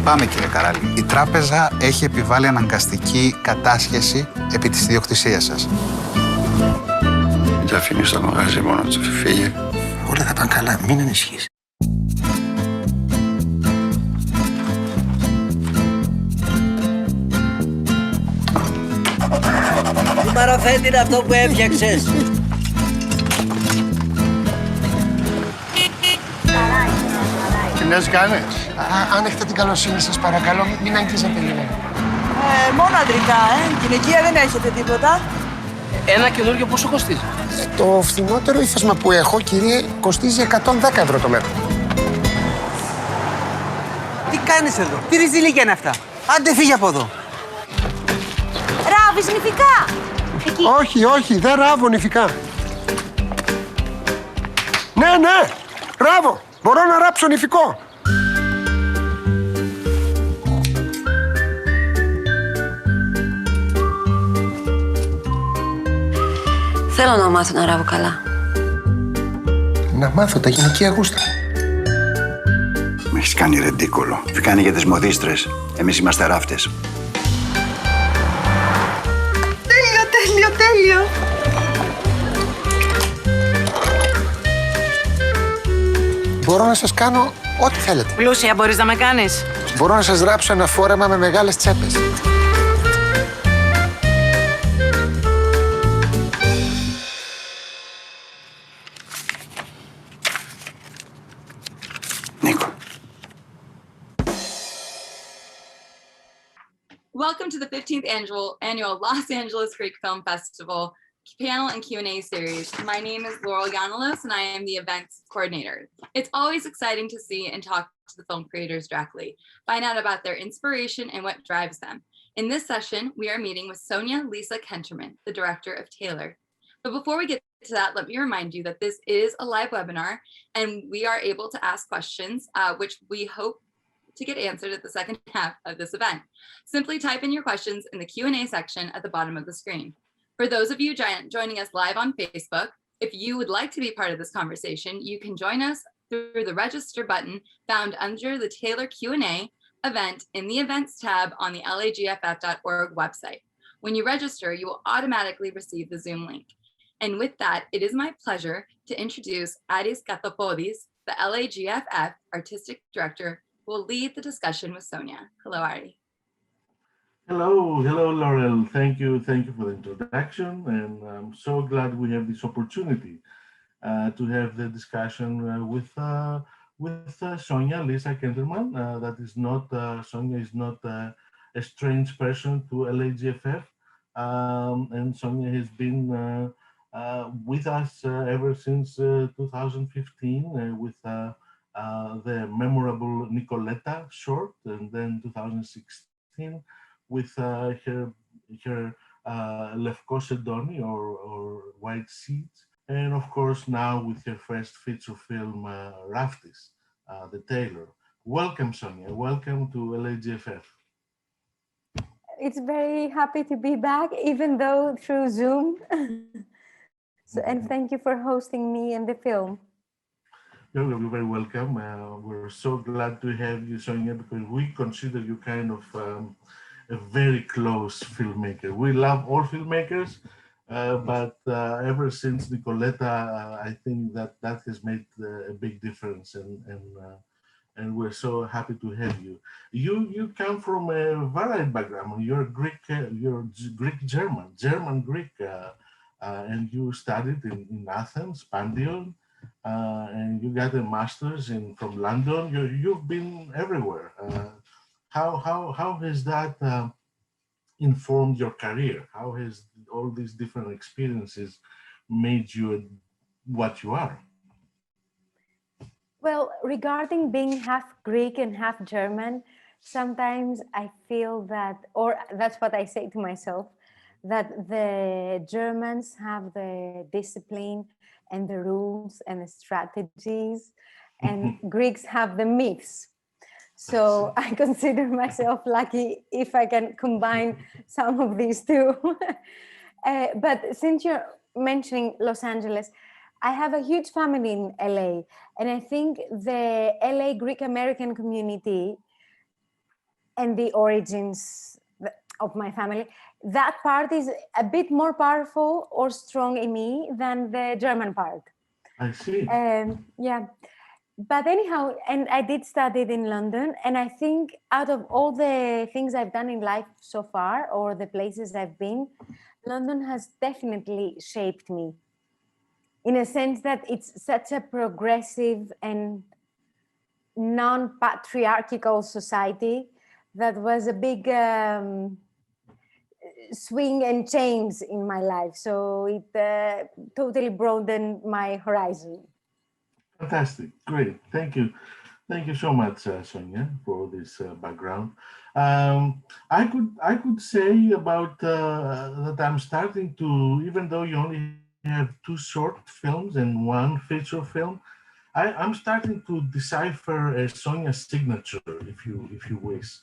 Λυπάμαι, κύριε Καράλη. Η τράπεζα έχει επιβάλει αναγκαστική κατάσχεση επί της ιδιοκτησίας σας. Μην τα αφήνεις στο μαγαζί μόνο του, φύγε. Όλα θα πάνε καλά, μην ανησυχείς. Τι παραφέτη είναι αυτό που έφτιαξες? Κινέζικα είναι. Αν έχετε την καλοσύνη σας, παρακαλώ, μην αγγίζετε λίγο. Μόνο αντρικά, γυναικεία δεν έχετε τίποτα. Ένα καινούργιο πόσο κοστίζει? Το φθηνότερο ύφασμα που έχω, κύριε, κοστίζει 110 ευρώ το μέτρο. Τι κάνεις εδώ, τι ριζιλίκια είναι αυτά? Άντε φύγε από εδώ. Ράβεις νηφικά! Εκεί. Όχι, δεν ράβω νηφικά. Ναι, ράβω. Μπορώ να ράψω νηφικό. Θέλω να μάθω να ράβω καλά. Να μάθω τα γυναικεία γούστα. Με έχεις κάνει ρεντίκολο. Φυκάνει για τις μοδίστρες. Εμείς είμαστε ράφτες. Τέλειο! Μπορώ να σας κάνω ό,τι θέλετε. Πλούσια μπορείς να με κάνεις? Μπορώ να σας ράψω ένα φόρεμα με μεγάλες τσέπες. Νίκο. Welcome to the 15th annual Los Angeles Greek Film Festival panel and Q&A series. My name is Laurel Yanalos, and I am the events coordinator. It's always exciting to see and talk to the film creators directly, find out about their inspiration and what drives them. In this session, we are meeting with Sonia Lisa Kenterman, the director of Tailor. But before we get to that, let me remind you that this is a live webinar, and we are able to ask questions, which we hope to get answered at the second half of this event. Simply type in your questions in the Q&A section at the bottom of the screen. For those of you joining us live on Facebook, if you would like to be part of this conversation, you can join us through the register button found under the Tailor Q&A event in the events tab on the lagff.org website. When you register, you will automatically receive the Zoom link. And with that, it is my pleasure to introduce Aris Kathopodis, the LAGFF Artistic Director, who will lead the discussion with Sonia. Hello, Ari. Hello, Laurel. Thank you for the introduction, and I'm so glad we have this opportunity to have the discussion with Sonia Lisa Kenterman. That is not Sonia is not a strange person to LAGFF, and Sonia has been with us ever since 2015 with the memorable Nicoletta short, and then 2016 with her Lefko Sedoni or White Seeds, and of course now with her first feature film Raftis, the Tailor. Welcome, Sonia. Welcome to LAGFF. It's very happy to be back, even though through Zoom. And thank you for hosting me in the film. You're very welcome. We're so glad to have you, Sonia, because we consider you kind of a very close filmmaker. We love all filmmakers, but ever since Nicoletta, I think that has made a big difference, and we're so happy to have you. You come from a varied background. You're Greek, you're Greek German Greek, and you studied in Athens, Pantheon, and you got a master's from London. You've been everywhere. How has that informed your career? How has all these different experiences made you what you are? Well, regarding being half Greek and half German, sometimes I feel that, or that's what I say to myself, that the Germans have the discipline and the rules and the strategies, and Greeks have the myths. So I consider myself lucky if I can combine some of these two. But since you're mentioning Los Angeles, I have a huge family in LA, and I think the LA Greek American community and the origins of my family, that part is a bit more powerful or strong in me than the German part. I see. Yeah. But anyhow, and I did study it in London, and I think out of all the things I've done in life so far, or the places I've been, London has definitely shaped me in a sense that it's such a progressive and non-patriarchal society that was a big swing and change in my life. So it totally broadened my horizon. Fantastic. Great. Thank you. Thank you so much, Sonia, for this background. I could say about that I'm starting to, even though you only have two short films and one feature film, I'm starting to decipher a Sonia signature, if you wish,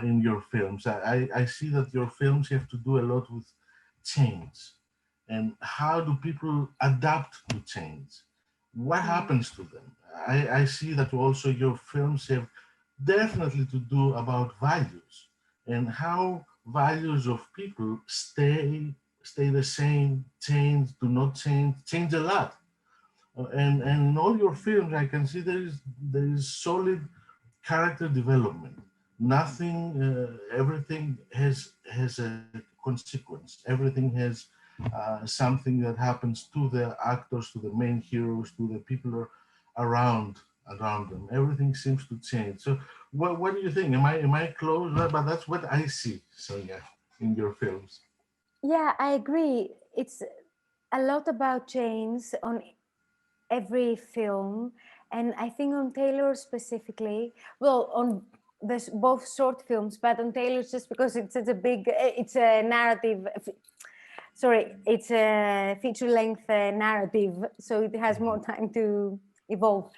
in your films. I see that your films have to do a lot with change, and how do people adapt to change? What happens to them? I see that also your films have definitely to do about values and how values of people stay the same, change, do not change a lot. And in all your films, I can see there is solid character development. Nothing, everything has a consequence. Everything has something that happens to the actors, to the main heroes, to the people around them. Everything seems to change. So, what do you think? Am I close? But that's what I see, Sonia, in your films. Yeah, I agree. It's a lot about change on every film, and I think on Tailor specifically, well, on both short films, but on Tailor just because it's such a big, it's a narrative. Sorry, it's a feature-length narrative, so it has more time to evolve.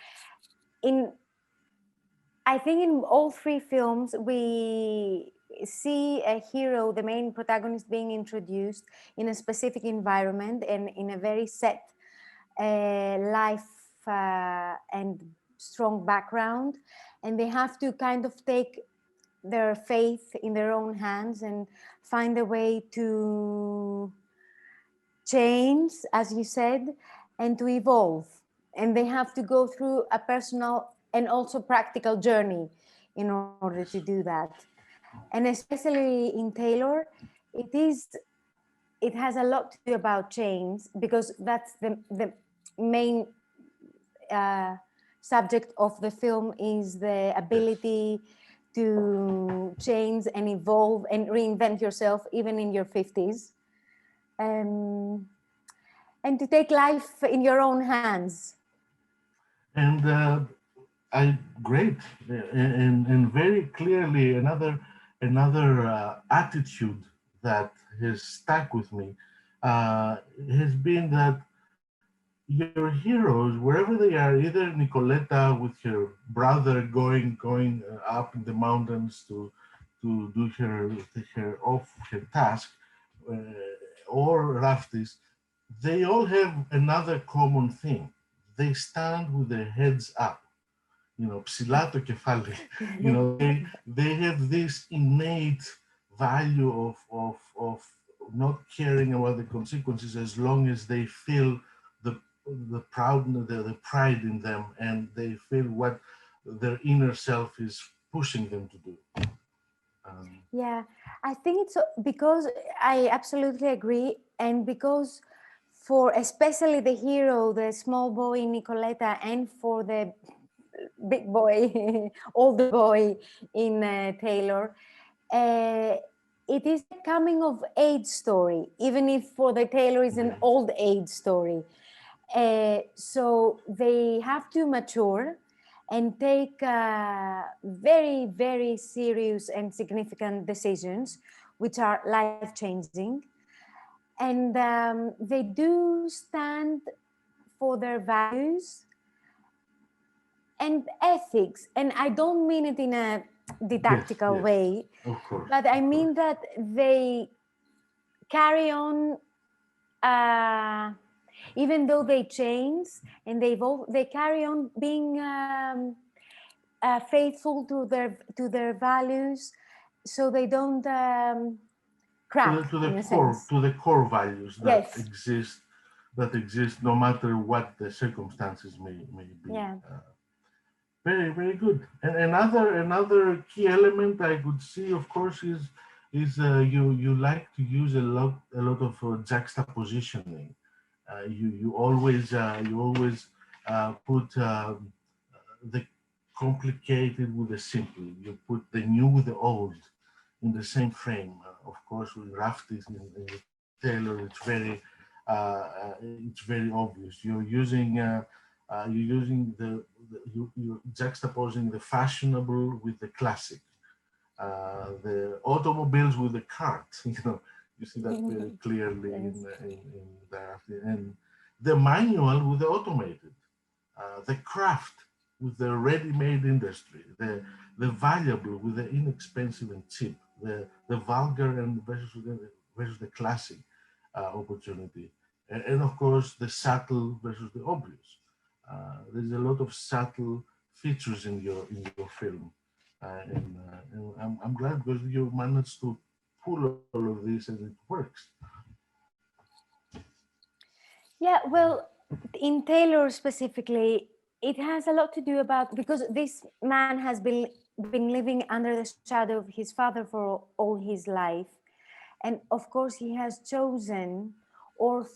I think in all three films we see a hero, the main protagonist, being introduced in a specific environment and in a very set life and strong background, and they have to kind of take their faith in their own hands and find a way to change, as you said, and to evolve. And they have to go through a personal and also practical journey in order to do that. And especially in Tailor, it has a lot to do about change, because that's the main subject of the film, is the ability to change and evolve and reinvent yourself even in your 50s, and to take life in your own hands. And great, and very clearly another attitude that has stuck with me has been that your heroes, wherever they are, either Nicoletta with her brother going up in the mountains to do her task, uh, or Raftis, they all have another common thing. They stand with their heads up, ψηλά το κεφάλι. They have this innate value of not caring about the consequences, as long as they feel the pride in them, and they feel what their inner self is pushing them to do. Yeah, I think it's because I absolutely agree, and because for especially the hero, the small boy Nicoletta, and for the big boy, older boy in Tailor, it is a coming of age story, even if for the Tailor is an old age story. So they have to mature and take very, very serious and significant decisions, which are life-changing. And they do stand for their values and ethics. And I don't mean it in a didactical Yes, way, of course. but I mean that they carry on, even though they change and they evolve, they carry on being faithful to their values, so they don't crack in a sense. To the core values that Yes. exist no matter what the circumstances may be. Yeah. Very, very good. And another key element I could see, of course, is you like to use a lot of juxtapositioning. You always put the complicated with the simple. You put the new with the old in the same frame. Of course, with Raftis in Tailor, it's very obvious. You're juxtaposing the fashionable with the classic, the automobiles with the cart. You see that very clearly in that, and the manual with the automated, the craft with the ready-made industry, the valuable with the inexpensive and cheap, the vulgar and versus the classic opportunity, and of course the subtle versus the obvious. There's a lot of subtle features in your film, and I'm glad because you managed to pull all of this and it works. Yeah, well, in Tailor specifically, it has a lot to do about, because this man has been living under the shadow of his father for all his life. And of course, he has chosen or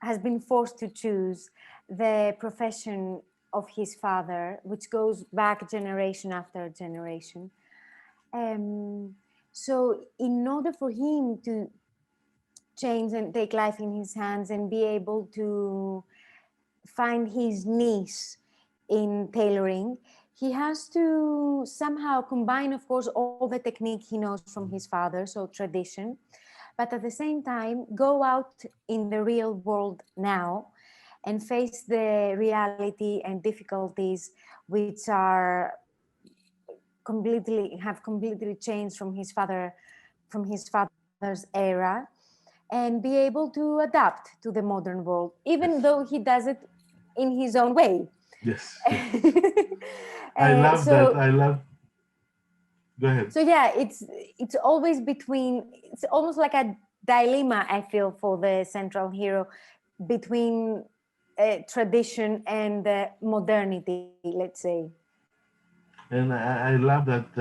has been forced to choose the profession of his father, which goes back generation after generation. So in order for him to change and take life in his hands and be able to find his niche in tailoring, he has to somehow combine, of course, all the technique he knows from his father, so tradition, but at the same time go out in the real world now and face the reality and difficulties which are completely changed from his father's era, and be able to adapt to the modern world, even though he does it in his own way. Yes. I love that. I love. Go ahead. So yeah, it's always between. It's almost like a dilemma, I feel, for the central hero, between tradition and modernity, let's say. And I love that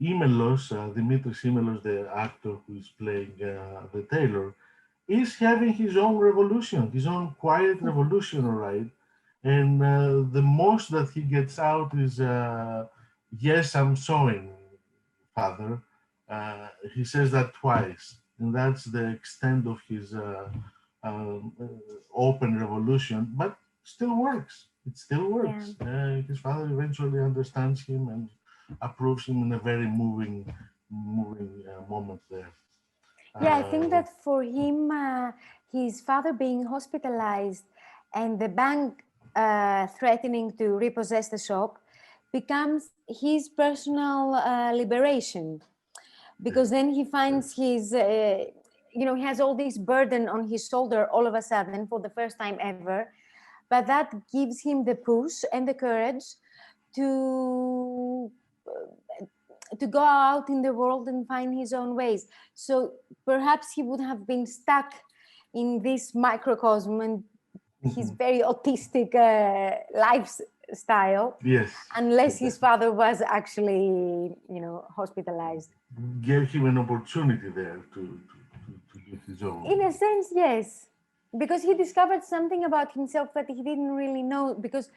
Imelos, Dimitris Imelos, the actor who is playing the Tailor, is having his own revolution, his own quiet revolution, all right? And the most that he gets out is, yes, I'm sewing, father. He says that twice, and that's the extent of his open revolution, but still works. It still works. Yeah. His father eventually understands him and approves him in a very moving moment there. Yeah, I think that for him, his father being hospitalized and the bank threatening to repossess the shop becomes his personal liberation, because then he finds his, he has all this burden on his shoulder all of a sudden for the first time ever, but that gives him the push and the courage to go out in the world and find his own ways. So perhaps he would have been stuck in this microcosm and his very autistic lifestyle, yes, unless his father was actually, hospitalized. Gave him an opportunity there to get his own. In a sense, yes, because he discovered something about himself that he didn't really know, because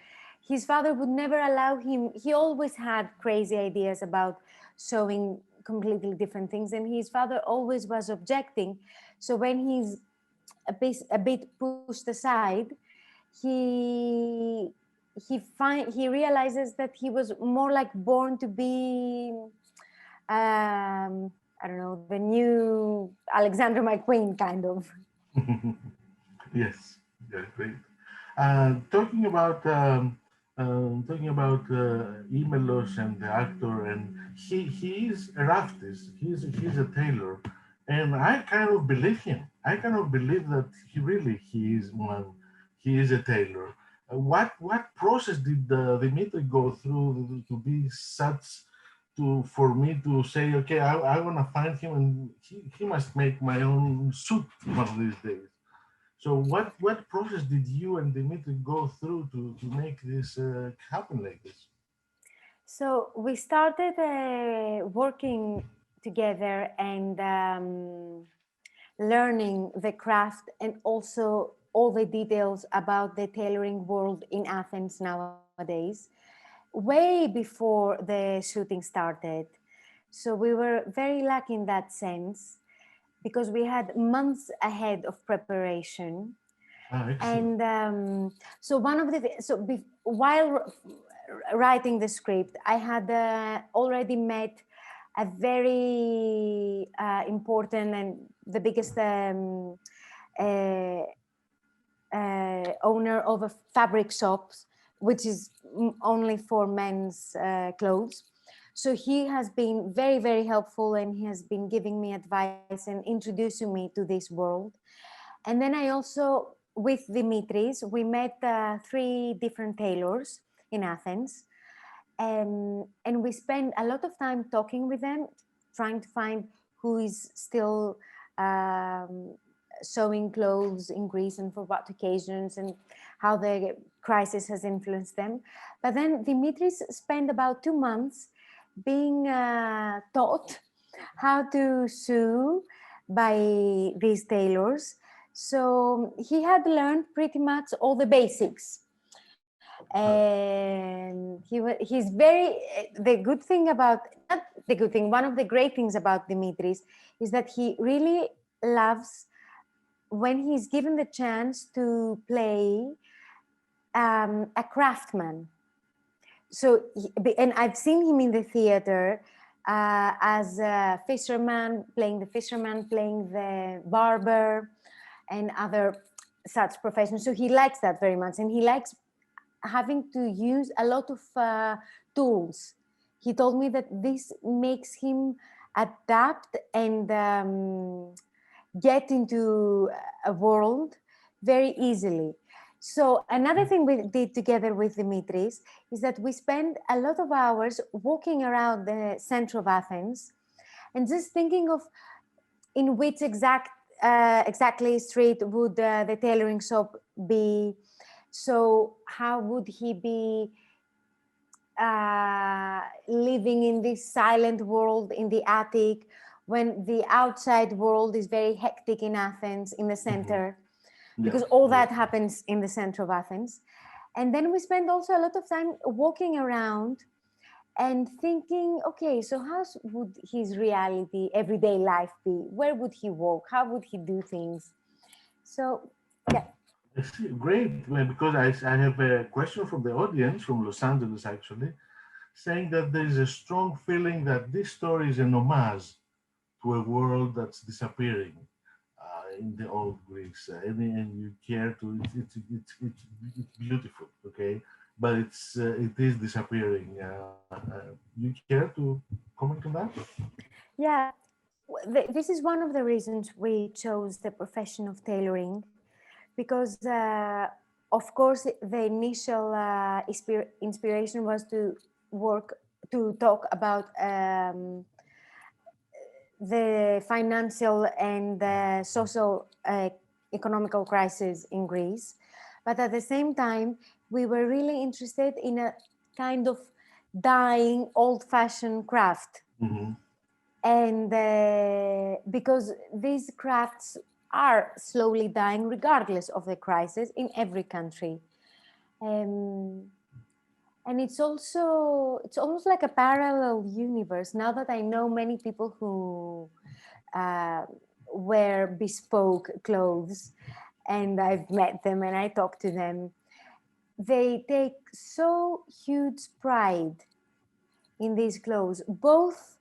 his father would never allow him. He always had crazy ideas about showing completely different things, and his father always was objecting. So when he's a bit pushed aside, he realizes that he was more like born to be, I don't know, the new Alexander McQueen kind of. Yes, yeah, great. Talking about Imelos and the actor, and he is a Raftis. He's a tailor, and I kind of believe him. I kind of believe that he is one. He is a tailor. What process did Dimitri go through to be such for me to say, okay, I want to find him and he must make my own suit one of these days. So what process did you and Dimitri go through to make this happen like this? So we started working together and learning the craft and also all the details about the tailoring world in Athens nowadays, way before the shooting started. So we were very lucky in that sense because we had months ahead of preparation. And so one of the while writing the script, I had already met a very important and the biggest owner of a fabric shop, which is only for men's clothes. So he has been very, very helpful, and he has been giving me advice and introducing me to this world. And then I also, with Dimitris, we met 3 different tailors in Athens. And we spent a lot of time talking with them, trying to find who is still sewing clothes in Greece and for what occasions and how the crisis has influenced them. But then Dimitris spent about 2 months being taught how to sew by these tailors. So he had learned pretty much all the basics. And he's very, the good thing about, not the good thing, one of the great things about Dimitris is that he really loves when he's given the chance to play a craftsman. So, and I've seen him in the theater as a fisherman, playing the barber and other such professions. So he likes that very much, and he likes having to use a lot of tools. He told me that this makes him adapt and get into a world very easily. So another thing we did together with Dimitris is that we spent a lot of hours walking around the center of Athens and just thinking of in which exactly street would the tailoring shop be. So how would he be living in this silent world in the attic when the outside world is very hectic in Athens, in the center, because all that happens in the center of Athens. And then we spend also a lot of time walking around and thinking, okay, so how would his reality, everyday life be? Where would he walk? How would he do things? So, yeah. I see. Great, because I have a question from the audience from Los Angeles, actually, saying that there is a strong feeling that this story is an homage to a world that's disappearing in the old Greece, and you care to. It's beautiful, okay, but it is disappearing. You care to comment on that? Yeah, this is one of the reasons we chose the profession of tailoring, because of course the initial inspiration was to talk about the financial and social economical crisis in Greece. But at the same time, we were really interested in a kind of dying old-fashioned craft. And because these crafts are slowly dying regardless of the crisis in every country. And it's almost like a parallel universe. Now that I know many people who wear bespoke clothes, and I've met them and I talk to them, they take so huge pride in these clothes, both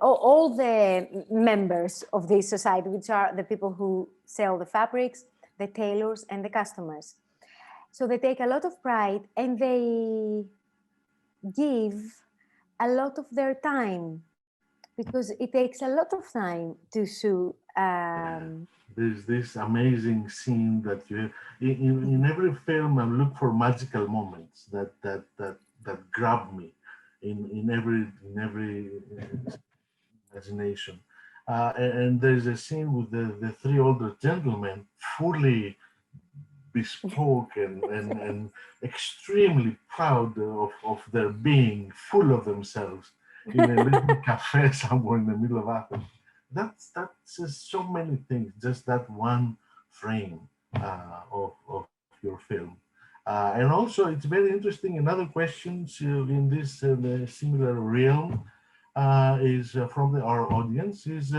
all the members of this society, which are the people who sell the fabrics, the tailors, and the customers. So they take a lot of pride and they give a lot of their time, because it takes a lot of time to sew there's this amazing scene that you have in every film. I look for magical moments that grab me in every imagination. And there's a scene with the three older gentlemen, fully bespoke and extremely proud of their being, full of themselves, in a little cafe somewhere in the middle of Athens. That says so many things, just that one frame of your film. And also, it's very interesting. Another question in this similar realm is from our audience is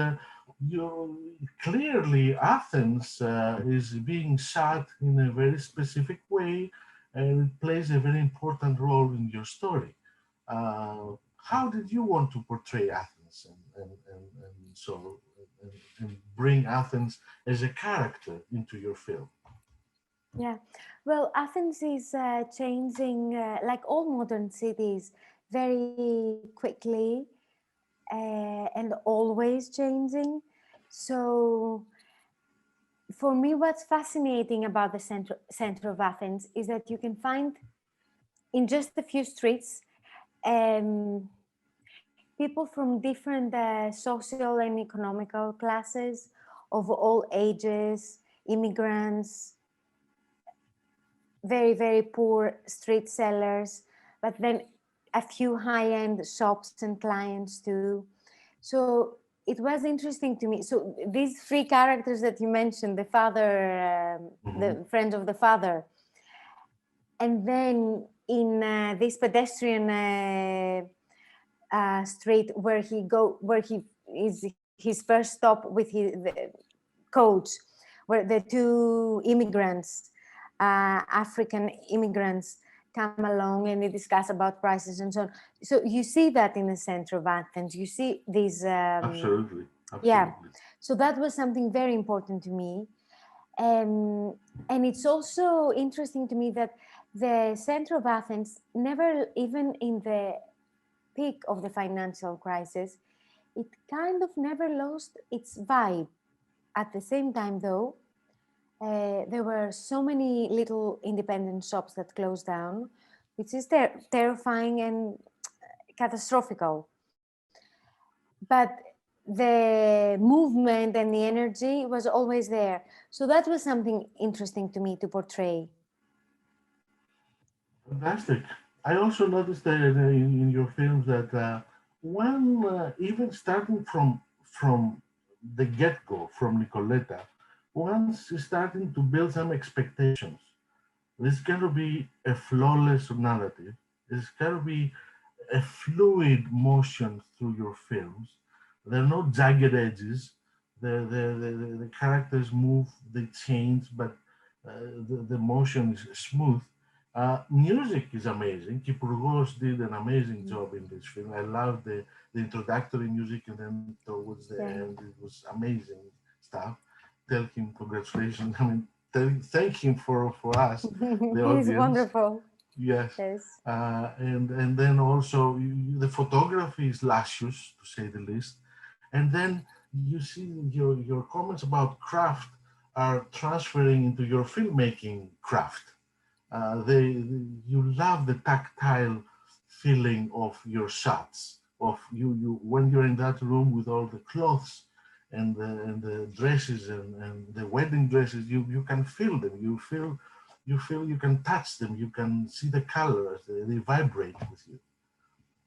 clearly Athens is being shot in a very specific way, and it plays a very important role in your story. How did you want to portray Athens and so and bring Athens as a character into your film? Yeah, well, Athens is changing, like all modern cities, very quickly and always changing. So, for me, what's fascinating about the center of Athens is that you can find in just a few streets um, people from different social and economical classes of all ages, immigrants, very, very poor street sellers, but then a few high-end shops and clients too. So it was interesting to me. So these three characters that you mentioned, the father, the friend of the father, and then in this pedestrian street where he is his first stop with the coach, where the two immigrants, African immigrants, come along and they discuss about prices and so on. So you see that in the center of Athens. You see these. Absolutely. Yeah. So that was something very important to me. And it's also interesting to me that the center of Athens never, even in the peak of the financial crisis, it kind of never lost its vibe. At the same time, though, there were so many little independent shops that closed down, which is terrifying and catastrophical. But the movement and the energy was always there. So that was something interesting to me to portray. Fantastic. I also noticed that in your films that one, even starting from the get-go, from Nicoletta, one's starting to build some expectations. There's going to be a flawless narrative. There's going to be a fluid motion through your films. There are no jagged edges. The characters move, they change, but the motion is smooth. Music is amazing. Kipurgos did an amazing job in this film. I love the introductory music, and then towards the end, it was amazing stuff. Tell him congratulations. I mean, thank him for us, the audience. He's wonderful. Yes. Yes. And then also the photography is luscious, to say the least. And then you see your comments about craft are transferring into your filmmaking craft. You love the tactile feeling of your shots, of you when you're in that room with all the clothes and the dresses and the wedding dresses, you can feel them. You feel you can touch them. You can see the colors. They vibrate with you.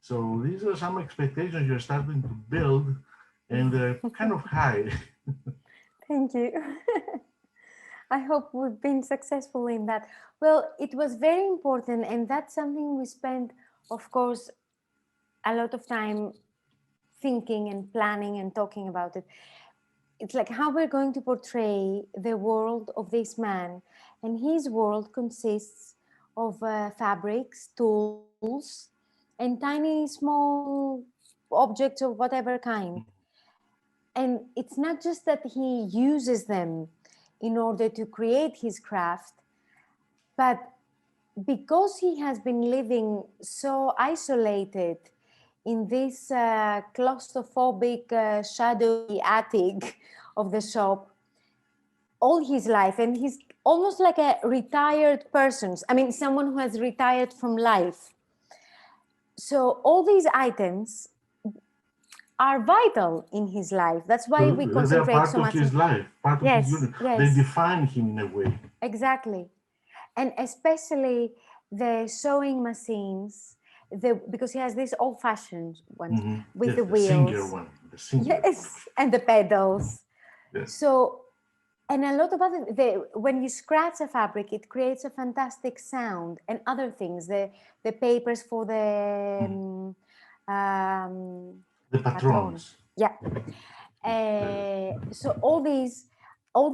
So these are some expectations you're starting to build, and they're kind of high. Thank you. I hope we've been successful in that. Well, it was very important, and that's something we spent, of course, a lot of time thinking and planning and talking about it. It's like how we're going to portray the world of this man, and his world consists of fabrics, tools, and tiny small objects of whatever kind. And it's not just that he uses them in order to create his craft, but because he has been living so isolated in this claustrophobic, shadowy attic of the shop, all his life, and he's almost like a retired person. I mean, someone who has retired from life. So all these items are vital in his life. That's why we They are concentrate part so of much. his life, part of his Yes, unit. yes. They define him in a way. Exactly. And especially the sewing machines, because he has these old-fashioned ones with Yes, the the wheels. singer one. The singer. Yes, and the pedals. Yes. So, and a lot of other, when you scratch a fabric, it creates a fantastic sound, and other things, the papers for the The patrons. Yeah. So all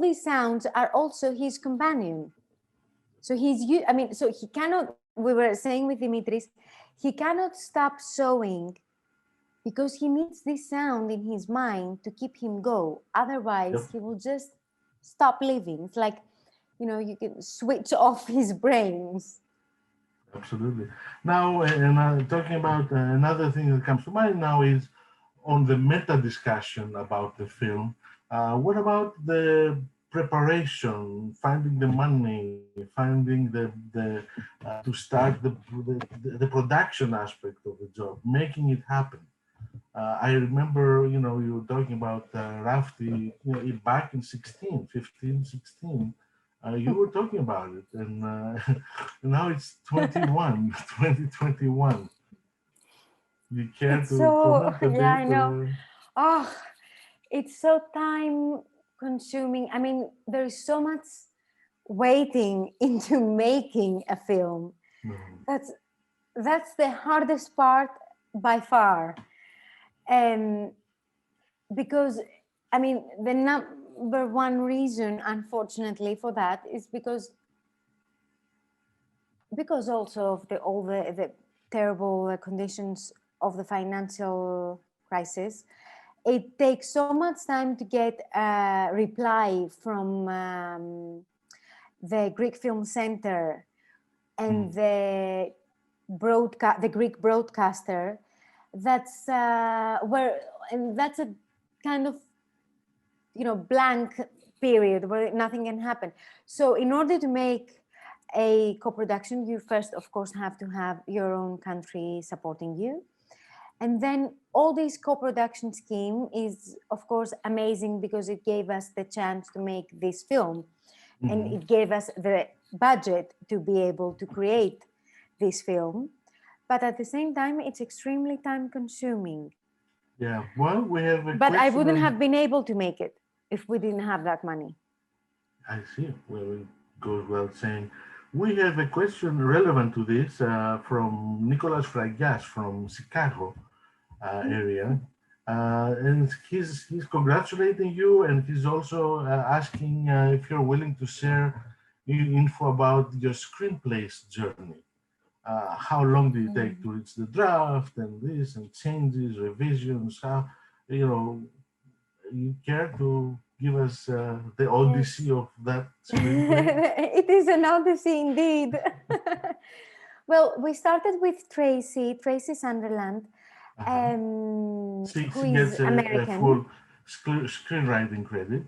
these sounds are also his companion. So so he cannot, we were saying with Dimitris, he cannot stop sewing because he needs this sound in his mind to keep him go. Otherwise, he will just stop living. It's like, you can switch off his brains. Absolutely. Now, and talking about another thing that comes to mind now is on the meta discussion about the film. What about the preparation, finding the money, finding the to start the production aspect of the job, making it happen? I remember, you were talking about Rafti, back in 16, you were talking about it, and now it's 2021. You care to comment a bit? Yeah, I know. Oh, it's so time consuming. I mean, there is so much waiting into making a film. That's the hardest part by far. Because, I mean, the number one reason, unfortunately, for that is because also of all the terrible conditions of the financial crisis. It takes so much time to get a reply from the Greek Film Center and the Greek broadcaster. That's that's a kind of blank period where nothing can happen. So in order to make a co-production, you first, of course, have to have your own country supporting you. And then all this co-production scheme is, of course, amazing because it gave us the chance to make this film. And it gave us the budget to be able to create this film. But at the same time, it's extremely time consuming. Yeah, well, we have a But I wouldn't have been able to make it if we didn't have that money. I see. Well, it goes without saying. We have a question relevant to this from Nicolas Fragas from Chicago area. And he's congratulating you, and he's also asking if you're willing to share info about your screenplay's journey. How long did it take to reach the draft, and this, and changes, revisions? How, you care to give us the odyssey of that screenplay? It is an odyssey indeed. Well, we started with Tracy Sunderland, She who gets is a American. full screenwriting credit.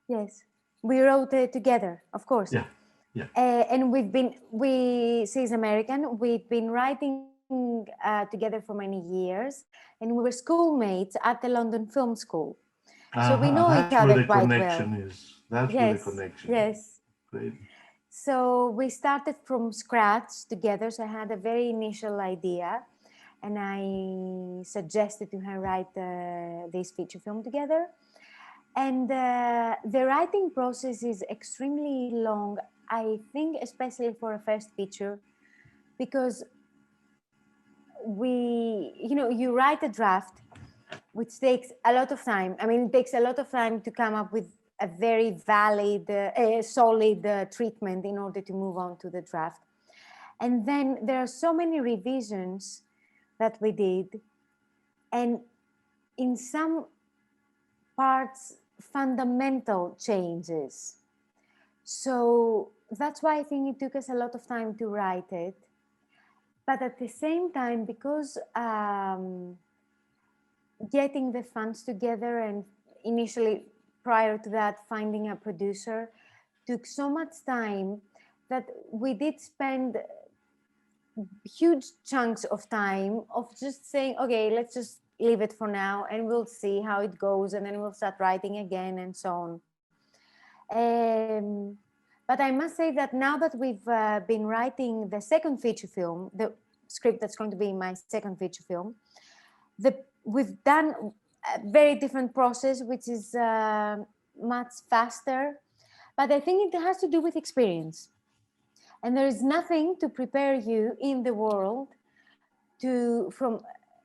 Yes, we wrote it together, of course. Yeah, yeah. And she's American. We've been writing together for many years, and we were schoolmates at the London Film School. So we know each other quite well. That's where the connection is. That's where the connection. Yes. Great. So we started from scratch together. So I had a very initial idea, and I suggested to her write this feature film together. And the writing process is extremely long, I think, especially for a first feature, because you write a draft, which takes a lot of time. I mean, it takes a lot of time to come up with a very valid, solid treatment in order to move on to the draft. And then there are so many revisions that we did. And in some parts, fundamental changes. So that's why I think it took us a lot of time to write it. But at the same time, because getting the funds together and initially prior to that, finding a producer took so much time that we did spend huge chunks of time of just saying, okay, let's just leave it for now and we'll see how it goes, and then we'll start writing again and so on. But I must say that now that we've been writing the second feature film, the script that's going to be my second feature film, we've done a very different process, which is much faster. But I think it has to do with experience. And there is nothing to prepare you in the world from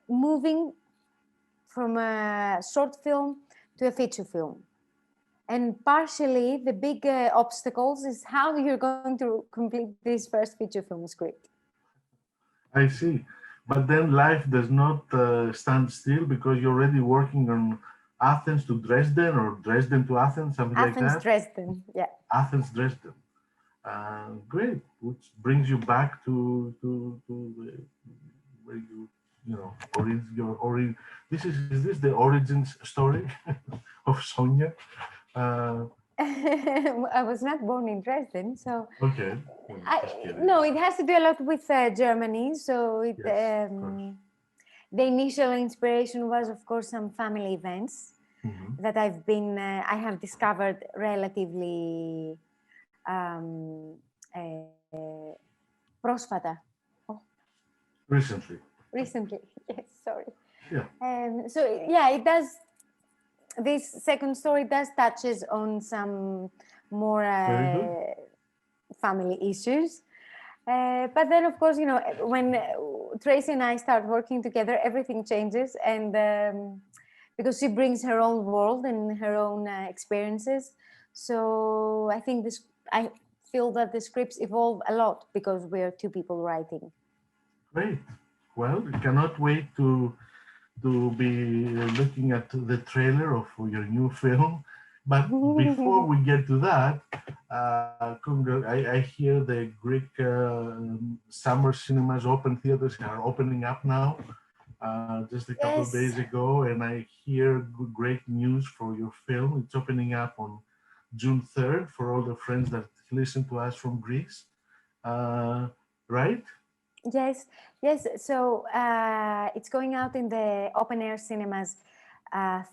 moving from a short film to a feature film. And partially the big obstacles is how you're going to complete this first feature film script. I see. But then life does not stand still, because you're already working on Athens to Dresden, or Dresden to Athens, something like that? Athens, Dresden, yeah. Athens, Dresden. Great, which brings you back to where is this the origins story of Sonia? I was not born in Dresden, so Okay. no, it has to do a lot with Germany. So Yes, the initial inspiration was, of course, some family events that I have discovered relatively πρόσφατα. Recently, yes, sorry. yeah. So yeah, it does. This second story does touches on some more family issues. But then, of course, when Tracy and I start working together, everything changes. And because she brings her own world and her own experiences. So I think I feel that the scripts evolve a lot because we are two people writing. Great. Well, I cannot wait to be looking at the trailer of your new film. But before we get to that, I hear the Greek summer cinemas, open theaters are opening up now. Just a couple of days ago, and I hear great news for your film. It's opening up on June 3rd for all the friends that listen to us from Greece, right? Yes. So it's going out in the open air cinemas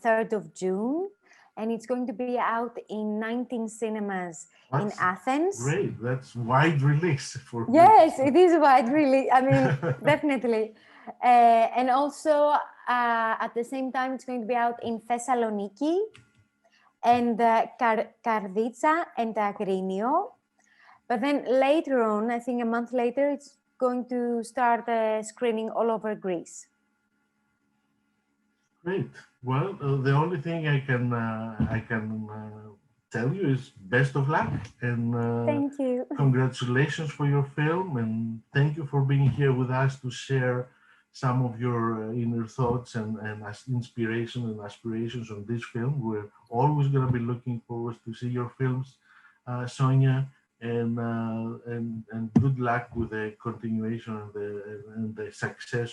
3rd of June, and it's going to be out in 19 cinemas in Athens. Great, that's wide release for Yes, it is wide release. I mean, definitely. And also at the same time, it's going to be out in Thessaloniki and Karditsa and Agrinio. But then later on, I think a month later, it's going to start screening all over Greece. Great. Well, the only thing I can tell you is best of luck, and thank you. Congratulations for your film, and thank you for being here with us to share some of your inner thoughts and inspiration and aspirations on this film. We're always going to be looking forward to see your films, Sonia, and good luck with the continuation and the success,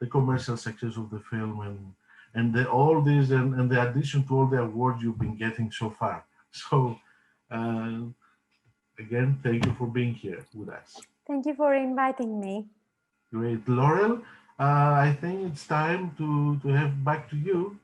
the commercial success of the film, and all this, and the addition to all the awards you've been getting so far. So again, thank you for being here with us. Thank you for inviting me. Great. Laurel, I think it's time to have back to you.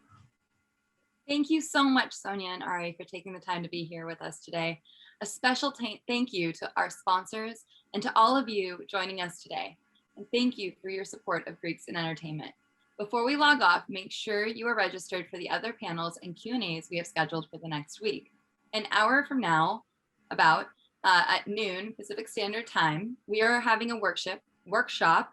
Thank you so much, Sonia and Ari, for taking the time to be here with us today. A special thank you to our sponsors and to all of you joining us today. And thank you for your support of Greeks in Entertainment. Before we log off, make sure you are registered for the other panels and Q&As we have scheduled for the next week. An hour from now, about at noon Pacific Standard Time, we are having a workshop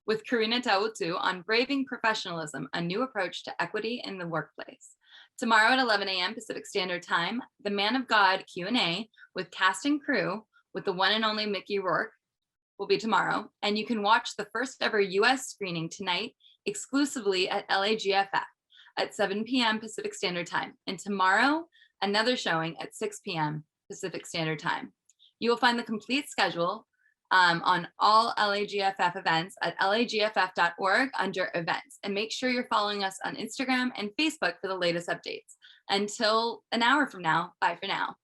with Karina Tautu on Braving Professionalism, a new approach to equity in the workplace. Tomorrow at 11 a.m. Pacific Standard Time, the Man of God Q&A with cast and crew with the one and only Mickey Rourke will be tomorrow. And you can watch the first ever US screening tonight exclusively at LAGFF at 7 p.m. Pacific Standard Time. And tomorrow, another showing at 6 p.m. Pacific Standard Time. You will find the complete schedule on all LAGFF events at lagff.org under events. And make sure you're following us on Instagram and Facebook for the latest updates. Until an hour from now, bye for now.